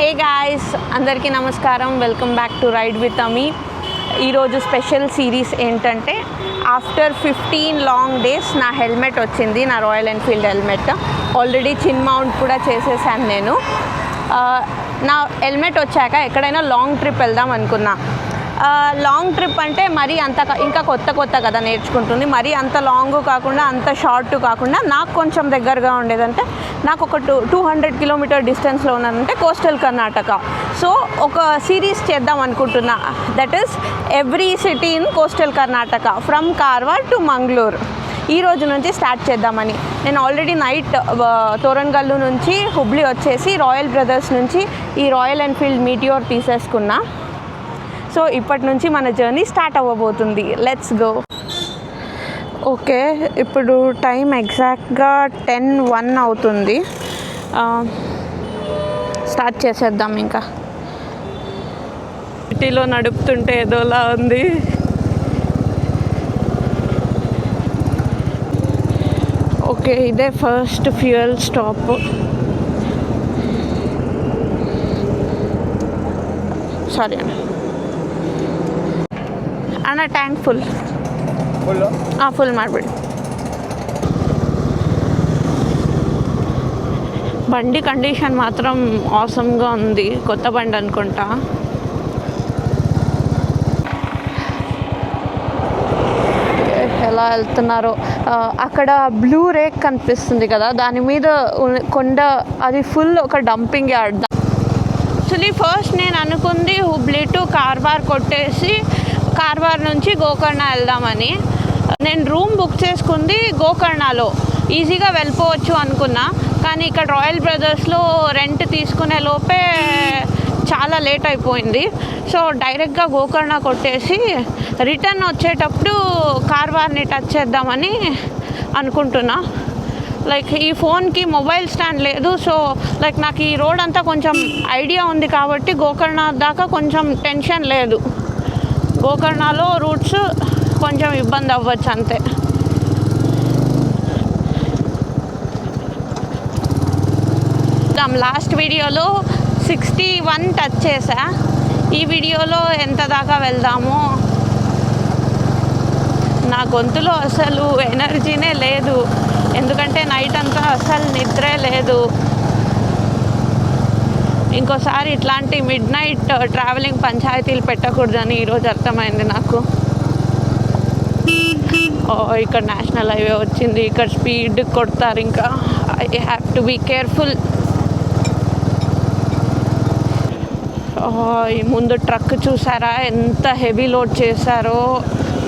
హే guys, అందరికీ నమస్కారం. Welcome back to ride with Amy. ఈరోజు స్పెషల్ సిరీస్ ఏంటంటే ఆఫ్టర్ 15 లాంగ్ డేస్ నా హెల్మెట్ వచ్చింది. నా Royal Enfield helmet already chin mount కూడా చేసేసాను నేను. నా హెల్మెట్ వచ్చాక ఎక్కడైనా లాంగ్ ట్రిప్ వెళ్దాం అనుకున్నా. లాంగ్ ట్రిప్ అంటే మరీ అంత ఇంకా కొత్త కదా నేర్చుకుంటుంది. మరీ అంత లాంగ్ కాకుండా అంత షార్ట్ కాకుండా నాకు కొంచెం దగ్గరగా ఉండేదంటే నాకు ఒక 200 కిలోమీటర్ డిస్టెన్స్లో ఉన్నానంటే కోస్టల్ కర్ణాటక. సో ఒక సిరీస్ చేద్దాం అనుకుంటున్నా. That is every city in coastal Karnataka from Karwar to Mangaluru. ఈ రోజు నుంచి స్టార్ట్ చేద్దామని. నేను ఆల్రెడీ నైట్ తోరణగల్లు నుంచి హుబ్లీ వచ్చేసి రాయల్ బ్రదర్స్ నుంచి ఈ రాయల్ ఎన్ఫీల్డ్ మీటియోర్ తీసేసుకున్నా. సో ఇప్పటి నుంచి మన జర్నీ స్టార్ట్ అవ్వబోతుంది. Let's go. ఓకే, ఇప్పుడు టైం ఎగ్జాక్ట్గా 10:01 అవుతుంది. స్టార్ట్ చేసేద్దాం. ఇంకా సిటీలో నడుపుతుంటే ఏదోలా ఉంది. ఓకే, ఇదే ఫస్ట్ ఫ్యూయల్ స్టాప్. సారీ ಅಣ್ಣ, ಟ್ಯಾಂಕ್ ಫುಲ್ ಮಾಡಿಬಿಡಿ. బండి కండిషన్ మాత్రం ఆసమ్గా ఉంది. కొత్త బండి అనుకుంటా. ఎలా వెళ్తున్నారో. అక్కడ బ్లూ రేక్ కనిపిస్తుంది కదా, దాని మీద కొండ, అది ఫుల్ ఒక డంపింగ్ యార్డ్. యాక్చువల్లీ ఫస్ట్ నేను అనుకుంది హుబ్లీ టు కార్వార్ కొట్టేసి కార్వార్ నుంచి గోకర్ణ వెళ్దామని. నేను రూమ్ బుక్ చేసుకుంది గోకర్ణలో, ఈజీగా వెళ్ళిపోవచ్చు అనుకున్నా. కానీ ఇక్కడ రాయల్ బ్రదర్స్లో రెంట్ తీసుకునే లోపే చాలా లేట్ అయిపోయింది. సో డైరెక్ట్గా గోకర్ణ కొట్టేసి రిటర్న్ వచ్చేటప్పుడు కార్వార్ని టచ్ చేద్దామని అనుకుంటున్నా. లైక్ ఈ ఫోన్కి మొబైల్ స్టాండ్ లేదు. సో లైక్ నాకు ఈ రోడ్ అంతా కొంచెం ఐడియా ఉంది కాబట్టి గోకర్ణ దాకా కొంచెం టెన్షన్ లేదు. గోకర్ణలో రూట్స్ కొంచెం ఇబ్బంది అవ్వచ్చు అంతే. లాస్ట్ వీడియోలో 61 టచ్ చేసా. ఈ వీడియోలో ఎంత దాకా వెళ్దామో. నా గొంతులో అసలు ఎనర్జీనే లేదు, ఎందుకంటే నైట్ అంతా అసలు నిద్రే లేదు. ఇంకోసారి ఇట్లాంటి మిడ్ నైట్ ట్రావెలింగ్ పంచాయతీలు పెట్టకూడదని ఈరోజు అర్థమైంది నాకు. ఇక్కడ నేషనల్ హైవే వచ్చింది. ఇక్కడ స్పీడ్ కొడతారు. ఇంకా I have to be careful. ఈ ముందు ట్రక్ చూసారా ఎంత హెవీ లోడ్ చేశారో.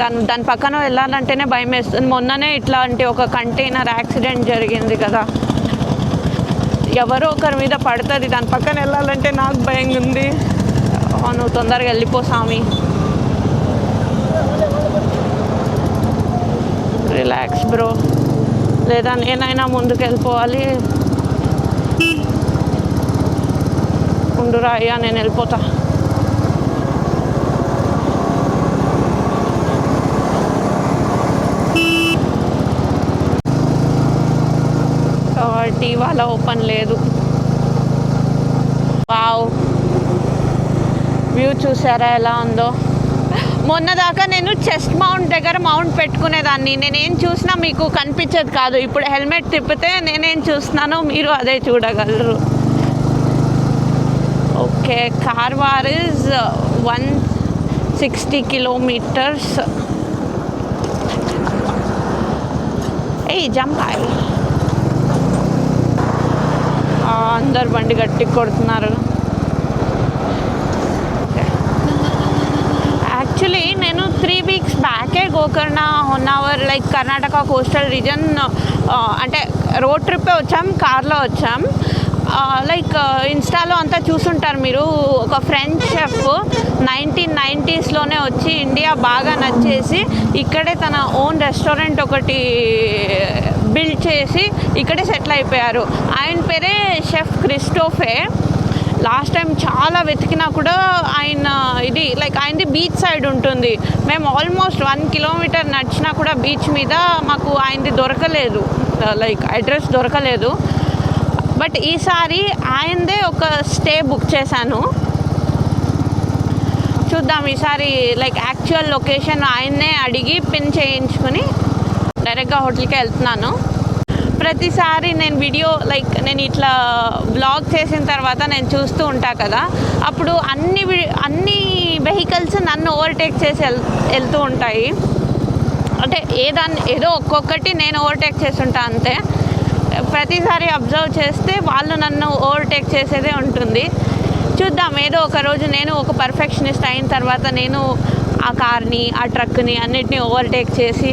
దాని పక్కన వెళ్ళాలంటేనే భయం వేస్తుంది. మొన్ననే ఇట్లాంటి ఒక కంటైనర్ యాక్సిడెంట్ జరిగింది కదా, ఎవరో ఒకరి మీద పడుతుంది. దాని పక్కన వెళ్ళాలంటే నాకు భయంగా ఉంది. నువ్వు తొందరగా వెళ్ళిపో సామి. రిలాక్స్ బ్రో, లేదా నేనైనా ముందుకు వెళ్ళిపోవాలి. ఉండురా అయ్యా, నేను వెళ్ళిపోతా. టీ వాళ్ళ ఓపెన్ లేదు. వావ్, వ్యూ చూసారా ఎలా ఉందో. మొన్న దాకా నేను చెస్ట్ మౌంట్ దగ్గర మౌంట్ పెట్టుకునేదాన్ని. నేనేం చూసినా మీకు కనిపించేది కాదు. ఇప్పుడు హెల్మెట్ తిప్పితే నేనేం చూస్తున్నానో మీరు అదే చూడగలరు. Okay, Karwar is 160 kilometres. జంపాయి. అందరు బండి గట్టి కొడుతున్నారు. యాక్చువల్లీ నేను 3 వీక్స్ బ్యాకే Gokarna, Honnavar, like Karnataka coastal region అంటే రోడ్ ట్రిప్పే వచ్చాం, కార్లో వచ్చాం. లైక్ ఇన్స్టాలో అంతా చూసుంటారు మీరు. ఒక ఫ్రెంచ్ షెఫ్ 1990స్లోనే వచ్చి ఇండియా బాగా నచ్చేసి ఇక్కడే తన ఓన్ రెస్టారెంట్ ఒకటి బిల్డ్ చేసి ఇక్కడే సెటిల్ అయిపోయారు. ఆయన పేరే షెఫ్ క్రిస్టోఫే. లాస్ట్ టైం చాలా వెతికినా కూడా ఆయన ఇది లైక్ ఆయనది బీచ్ సైడ్ ఉంటుంది. మేము ఆల్మోస్ట్ 1 కిలోమీటర్ నడిచినా కూడా బీచ్ మీద మాకు ఆయనది దొరకలేదు, లైక్ అడ్రస్ దొరకలేదు. బట్ ఈసారి ఆయనదే ఒక స్టే బుక్ చేశాను. చూద్దాం ఈసారి లైక్ యాక్చువల్ లొకేషన్ ఆయన్నే అడిగి పిన్ చేయించుకుని డైరెక్ట్గా హోటల్కి వెళ్తున్నాను. ప్రతిసారి నేను వీడియో లైక్ నేను ఇట్లా బ్లాగ్ చేసిన తర్వాత నేను చూస్తూ ఉంటా కదా, అప్పుడు అన్ని వెహికల్స్ నన్ను ఓవర్టేక్ చేసి వెళ్తూ ఉంటాయి. అంటే ఏదో ఒక్కొక్కటి నేను ఓవర్టేక్ చేస్తుంటా అంతే. ప్రతిసారి అబ్జర్వ్ చేస్తే వాళ్ళు నన్ను ఓవర్టేక్ చేసేదే ఉంటుంది. చూద్దాం ఏదో ఒక రోజు నేను ఒక పర్ఫెక్షనిస్ట్ అయిన తర్వాత నేను ఆ కార్ని ఆ ట్రక్ని అన్నిటినీ ఓవర్టేక్ చేసి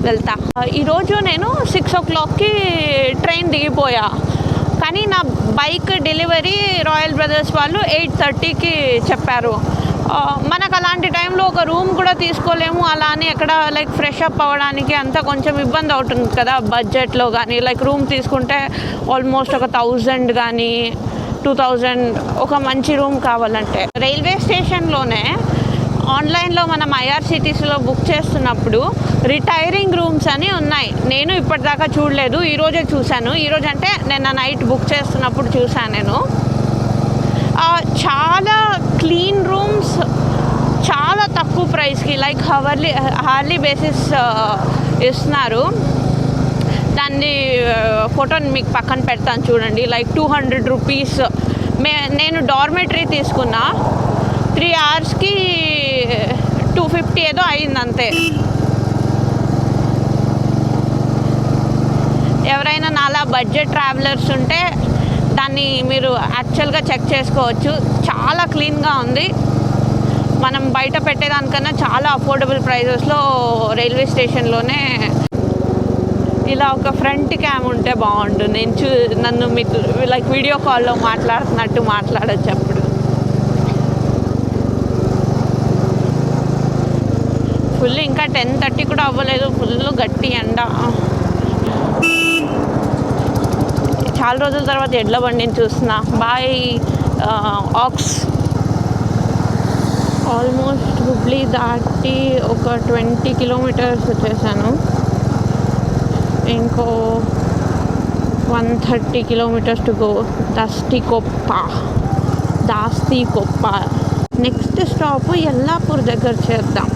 వెళ్తా. ఈరోజు నేను 6 o'clockకి ట్రైన్ దిగిపోయా, కానీ నా బైక్ డెలివరీ రాయల్ బ్రదర్స్ వాళ్ళు 8:30కి చెప్పారు. మనకు అలాంటి టైంలో ఒక రూమ్ కూడా తీసుకోలేము. అలానే ఎక్కడ లైక్ ఫ్రెష్ అప్ అవ్వడానికి అంతా కొంచెం ఇబ్బంది అవుతుంది కదా బడ్జెట్లో. కానీ లైక్ రూమ్ తీసుకుంటే ఆల్మోస్ట్ ఒక 1000 కానీ 2000 ఒక మంచి రూమ్ కావాలంటే. రైల్వే స్టేషన్లోనే ఆన్లైన్లో మనం ఐఆర్సిటీసీలో బుక్ చేస్తున్నప్పుడు రిటైరింగ్ రూమ్స్ అని ఉన్నాయి. నేను ఇప్పటిదాకా చూడలేదు, ఈరోజే చూశాను. ఈరోజు అంటే నేను నైట్ బుక్ చేస్తున్నప్పుడు చూశాను నేను. చాలా క్లీన్ రూమ్స్, చాలా తక్కువ ప్రైస్కి లైక్ హార్లీ బేసిస్ ఇస్తున్నారు. దాన్ని ఫోటోని మీకు పక్కన పెడతాను చూడండి. Like 200 rupees. నేను డార్మెటరీ తీసుకున్నా, 3 అవర్స్కి 250 ఏదో అయింది అంతే. ఎవరైనా నాలా బడ్జెట్ ట్రావెలర్స్ ఉంటే దాన్ని మీరు యాక్చువల్గా చెక్ చేసుకోవచ్చు. చాలా క్లీన్గా ఉంది. మనం బయట పెట్టేదానికన్నా చాలా అఫోర్డబుల్ ప్రైజెస్లో రైల్వే స్టేషన్లోనే. ఇలా ఒక ఫ్రంట్ క్యామ్ ఉంటే బాగుండు. నన్ను మీకు లైక్ వీడియో కాల్లో మాట్లాడుతున్నట్టు మాట్లాడచ్చు. అప్పుడు ఫుల్ ఇంకా 10:30 కూడా అవ్వలేదు, ఫుల్ గట్టి ఎండ. చాలా రోజుల తర్వాత ఎడ్ల బండిని చూస్తున్నా. Bye aux. ఆల్మోస్ట్ హుబ్లీ దాటి ఒక 20 కిలోమీటర్స్ వచ్చేసాను. ఇంకో 130 kilometres to go. Dastikoppa. Next stop Yellapur దగ్గర చేద్దాం.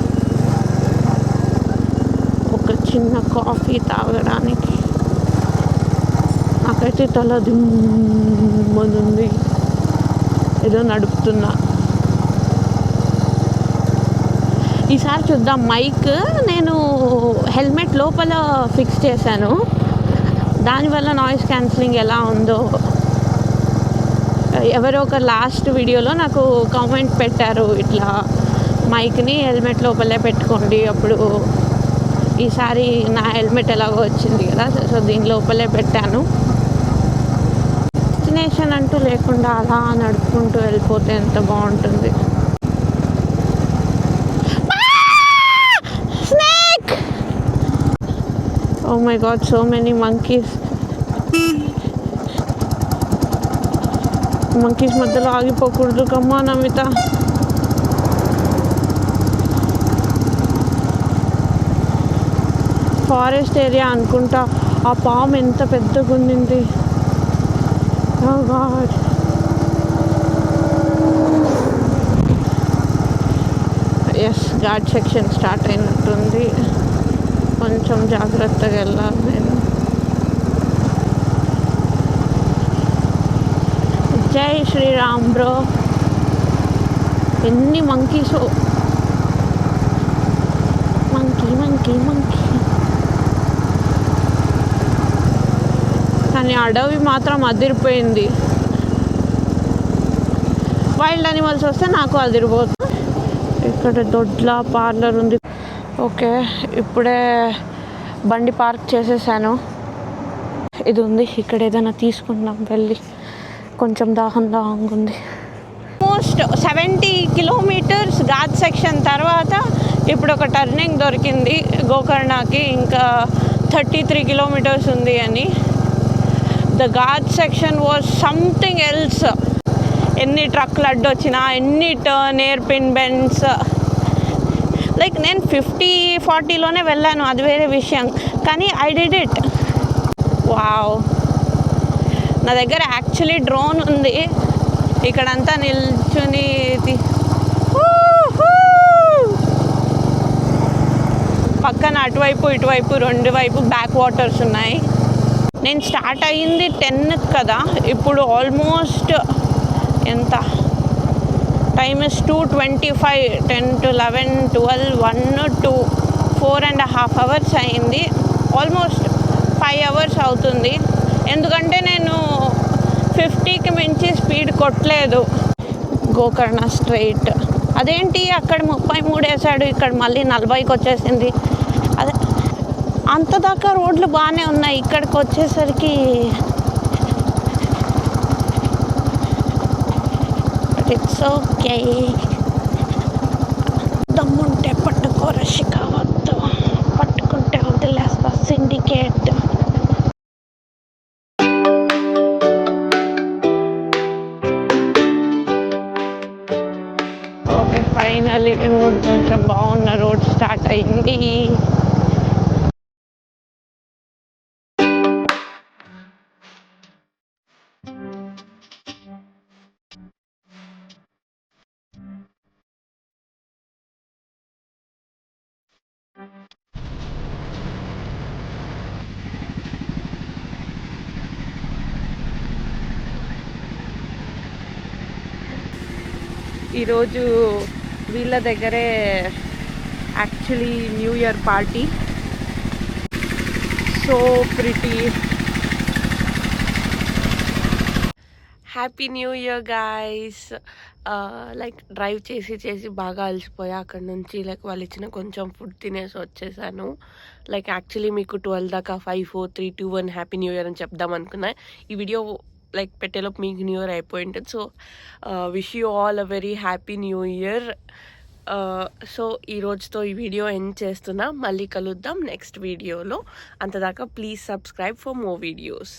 ఒక చిన్న కాఫీ తాగడానికి. నాకైతే తల దిమ్మనుంది, ఏదో నడుపుతున్నా. ఈసారి చూద్దాం. మైక్ నేను హెల్మెట్ లోపల ఫిక్స్ చేశాను, దానివల్ల నాయిస్ క్యాన్సిలింగ్ ఎలా ఉందో. ఎవరో ఒక లాస్ట్ వీడియోలో నాకు కామెంట్ పెట్టారు, ఇట్లా మైక్ని హెల్మెట్ లోపలే పెట్టుకోండి. అప్పుడు ఈసారి నా హెల్మెట్ ఎలాగో వచ్చింది కదా, సో దీని లోపలే పెట్టాను. డెస్టినేషన్ అంటూ లేకుండా అలా నడుపుకుంటూ వెళ్ళిపోతే ఎంత బాగుంటుంది. Oh my god, so many monkeys. Monkeys మధ్యలో ఆగిపోకూడదు. కమ్మా నమిత. ఫారెస్ట్ ఏరియా అనుకుంటా. ఆ పాము ఎంత పెద్దగా ఉండింది. Oh god. Yes, ghat section start అయినట్టుంది. కొంచెం జాగ్రత్తగా వెళ్ళాలి నేను. జై శ్రీరామ్ బ్రో. ఎన్ని మంకీస్. Monkey monkey monkey. కానీ అడవి మాత్రం అదిరిపోయింది. వైల్డ్ అనిమల్స్ వస్తే నాకు అదిరిపోతుంది. ఇక్కడ దొడ్ల పార్లర్ ఉంది. ఓకే, ఇప్పుడే బండి పార్క్ చేసేసాను. ఇది ఉంది, ఇక్కడ ఏదైనా తీసుకుందాం వెళ్ళి. కొంచెం దాహంగా ఉంది. ఆల్మోస్ట్ 70 కిలోమీటర్స్ ఘాట్ సెక్షన్ తర్వాత ఇప్పుడు ఒక టర్నింగ్ దొరికింది గోకర్ణకి. ఇంకా 33 కిలోమీటర్స్ ఉంది అని. The ghat section was something else. ఎన్ని ట్రక్లు అడ్డొచ్చినా, ఎన్ని turn air pin bends. Like నేను 50-40లోనే వెళ్ళాను, అది వేరే విషయం. కానీ ఐ డిడ్ ఇట్. వావ్. నా దగ్గర యాక్చువల్లీ డ్రోన్ ఉంది, ఇక్కడంతా నిల్చుని పక్కన అటువైపు ఇటువైపు రెండు వైపు బ్యాక్ వాటర్స్ ఉన్నాయి. నేను స్టార్ట్ అయ్యింది 10 కదా, ఇప్పుడు ఆల్మోస్ట్ ఎంత టైమ్ ఇస్ 2:25, 10 to 11, 12, 1, 2, 4.5 hours అయింది. ఆల్మోస్ట్ 5 hours అవుతుంది, ఎందుకంటే నేను 50కి మించి స్పీడ్ కొట్టలేదు. గోకర్ణ స్ట్రైట్ అదేంటి అక్కడ 33 వేసాడు, ఇక్కడ మళ్ళీ 40కి వచ్చేసింది. అదే అంత దాకా రోడ్లు బాగానే ఉన్నాయి, ఇక్కడికి వచ్చేసరికి ఇట్స్ ఓకే. దమ్ముంటే పట్టుకో రషిక, వద్దు పట్టుకుంటే వదిలేస్తా సిండికేట్. ఓకే ఫైనల్లీ రోడ్ కొంచెం బాగున్న రోడ్ స్టార్ట్ అయింది. ఈరోజు వీళ్ళ దగ్గరే actually new year party. So pretty. Happy new year guys. Like drive చేసి బాగా అలసిపోయా. అక్కడ నుంచి లైక్ వాళ్ళు ఇచ్చిన కొంచెం ఫుడ్ తినేసి వచ్చేసాను. లైక్ యాక్చువల్లీ మీకు 12 దాకా 5, 4, 3, 2, 1 హ్యాపీ న్యూ ఇయర్ అని చెప్దాం అనుకున్నా. ఈ వీడియో లైక్ పెట్టేలోపు మీకు న్యూ ఇయర్ అయిపోయి ఉంటుంది. So wish you all a very happy new year. So ఈ రోజుతో ఈ వీడియో ఎండ్ చేస్తున్నా. మళ్ళీ కలుద్దాం నెక్స్ట్ వీడియోలో. అంతదాకా please subscribe for more videos.